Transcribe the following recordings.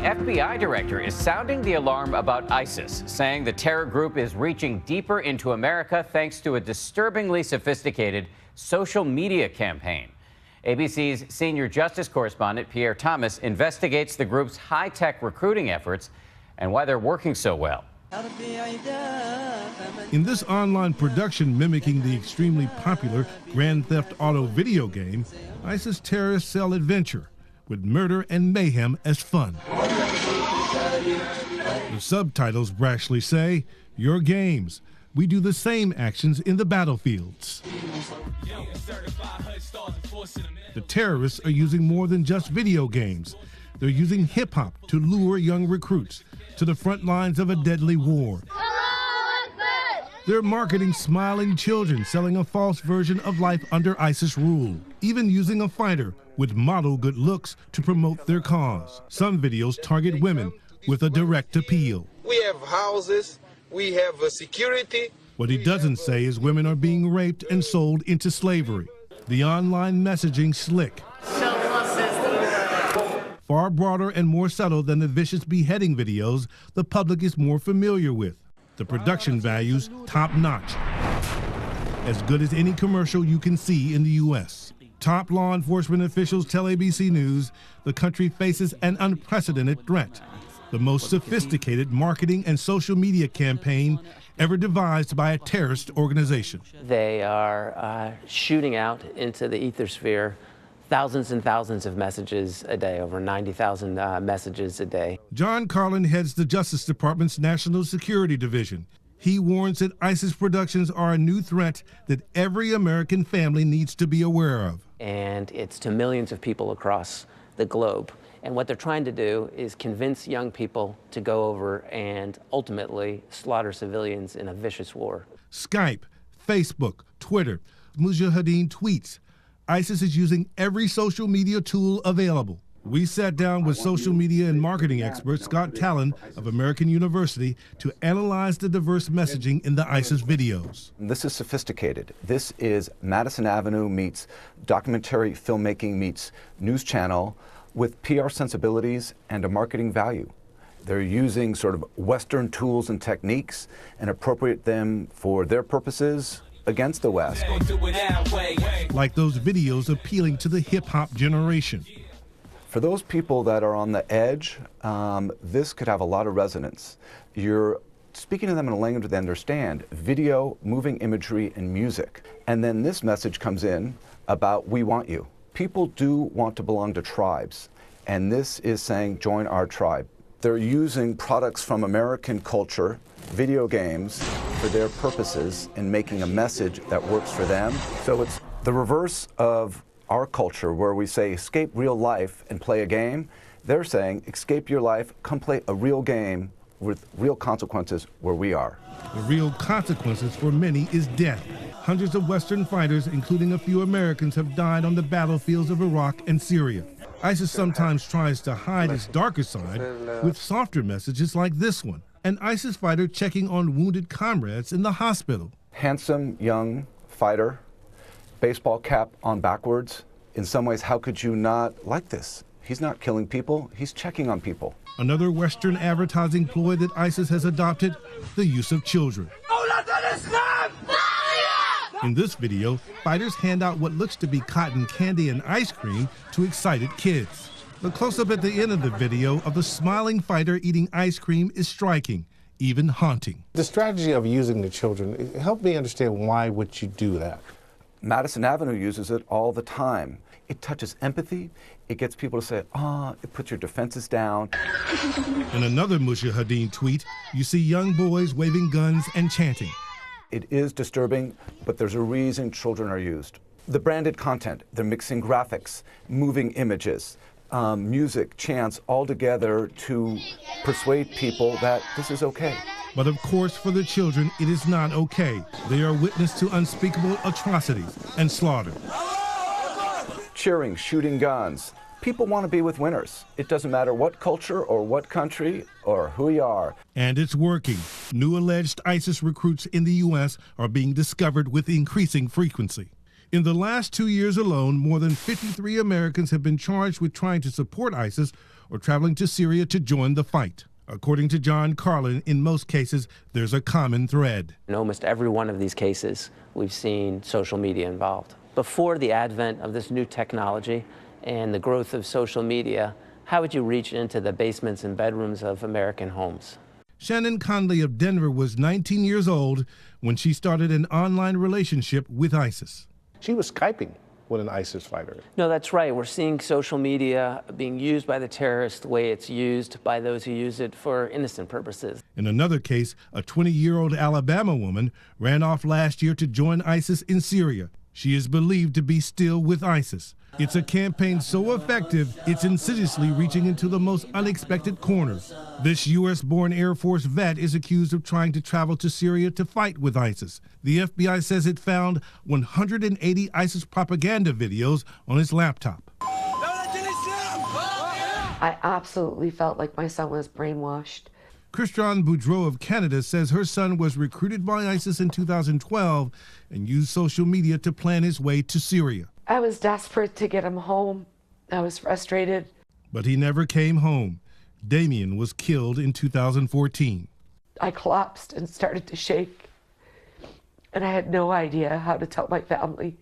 FBI director is sounding the alarm about ISIS, saying the terror group is reaching deeper into America thanks to a disturbingly sophisticated social media campaign. ABC's senior justice correspondent Pierre Thomas investigates the group's high-tech recruiting efforts and why they're working so well. In this online production mimicking the extremely popular Grand Theft Auto video game, ISIS terrorists sell adventure, with murder and mayhem as fun. The subtitles brashly say, "Your games. We do the same actions in the battlefields." The terrorists are using more than just video games. They're using hip-hop to lure young recruits to the front lines of a deadly war. They're marketing smiling children, selling a false version of life under ISIS rule, even using a fighter with model good looks to promote their cause. Some videos target women with a direct appeal. We have houses, we have security. What he doesn't say is women are being raped and sold into slavery. The online messaging slick. Far broader and more subtle than the vicious beheading videos the public is more familiar with. The production values top-notch, as good as any commercial you can see in the U.S. Top law enforcement officials tell ABC News the country faces an unprecedented threat, the most sophisticated marketing and social media campaign ever devised by a terrorist organization. They are shooting out into the ethersphere thousands and thousands of messages a day, over 90,000 messages a day. John Carlin heads the Justice Department's National Security Division. He warns that ISIS productions are a new threat that every American family needs to be aware of. And it's to millions of people across the globe. And what they're trying to do is convince young people to go over and ultimately slaughter civilians in a vicious war. Skype, Facebook, Twitter, Mujahideen tweets. ISIS is using every social media tool available. We sat down with social media and marketing expert Scott Talon of American University to analyze the diverse messaging in the ISIS videos. This is sophisticated. This is Madison Avenue meets documentary filmmaking meets news channel with PR sensibilities and a marketing value. They're using sort of Western tools and techniques and appropriate them for their purposes against the West. Like those videos appealing to the hip-hop generation. For those people that are on the edge, this could have a lot of resonance. You're speaking to them in a language they understand, video, moving imagery, and music. And then this message comes in about, we want you. People do want to belong to tribes, and this is saying, join our tribe. They're using products from American culture, video games, for their purposes and making a message that works for them. So it's the reverse of our culture where we say escape real life and play a game. They're saying escape your life, come play a real game with real consequences where we are. The real consequences for many is death. Hundreds of Western fighters, including a few Americans, have died on the battlefields of Iraq and Syria. ISIS sometimes tries to hide its darker side with softer messages like this one. An ISIS fighter checking on wounded comrades in the hospital. Handsome, young fighter, baseball cap on backwards. In some ways, how could you not like this? He's not killing people, he's checking on people. Another Western advertising ploy that ISIS has adopted, the use of children. In this video, fighters hand out what looks to be cotton candy and ice cream to excited kids. The close-up at the end of the video of the smiling fighter eating ice cream is striking, even haunting. The strategy of using the children, help me understand why would you do that? Madison Avenue uses it all the time. It touches empathy. It gets people to say, it puts your defenses down. In another Mujahideen tweet, you see young boys waving guns and chanting. It is disturbing, but there's a reason children are used. The branded content, they're mixing graphics, moving images, music, chants, all together to persuade people that this is okay. But of course, for the children, it is not okay. They are witness to unspeakable atrocities and slaughter. Cheering, shooting guns. People want to be with winners. It doesn't matter what culture or what country or who you are. And it's working. New alleged ISIS recruits in the U.S. are being discovered with increasing frequency. In the last 2 years alone, more than 53 Americans have been charged with trying to support ISIS or traveling to Syria to join the fight. According to John Carlin, in most cases, there's a common thread. In almost every one of these cases, we've seen social media involved. Before the advent of this new technology and the growth of social media, how would you reach into the basements and bedrooms of American homes? Shannon Conley of Denver was 19 years old when she started an online relationship with ISIS. She was Skyping with an ISIS fighter. No, that's right. We're seeing social media being used by the terrorists the way it's used by those who use it for innocent purposes. In another case, a 20-year-old Alabama woman ran off last year to join ISIS in Syria. She is believed to be still with ISIS. It's a campaign so effective, it's insidiously reaching into the most unexpected corners. This U.S.-born Air Force vet is accused of trying to travel to Syria to fight with ISIS. The FBI says it found 180 ISIS propaganda videos on his laptop. I absolutely felt like my son was brainwashed. Christiane Boudreau of Canada says her son was recruited by ISIS in 2012 and used social media to plan his way to Syria. I was desperate to get him home. I was frustrated. But he never came home. Damien was killed in 2014. I collapsed and started to shake, and I had no idea how to tell my family.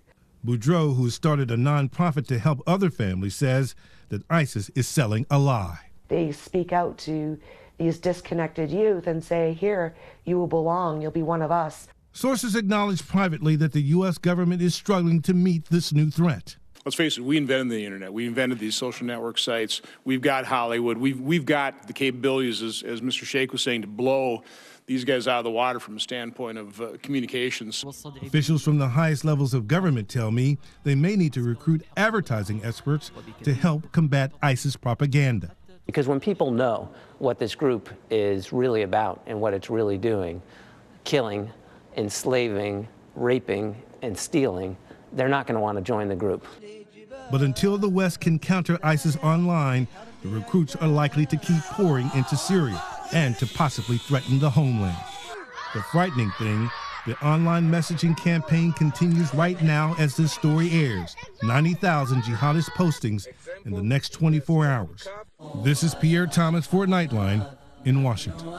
Boudreau, who started a nonprofit to help other families, says that ISIS is selling a lie. They speak out to these disconnected youth and say, here, you will belong, you'll be one of us. Sources acknowledge privately that the U.S. government is struggling to meet this new threat. Let's face it, we invented the internet. We invented these social network sites. We've got Hollywood. We've got the capabilities, as Mr. Sheikh was saying, to blow these guys out of the water from a standpoint of communications. Officials from the highest levels of government tell me they may need to recruit advertising experts to help combat ISIS propaganda. Because when people know what this group is really about and what it's really doing, killing, enslaving, raping, and stealing, they're not going to want to join the group. But until the West can counter ISIS online, the recruits are likely to keep pouring into Syria and to possibly threaten the homeland. The frightening thing, the online messaging campaign continues right now as this story airs. 90,000 jihadist postings in the next 24 hours. This is Pierre Thomas for Nightline in Washington.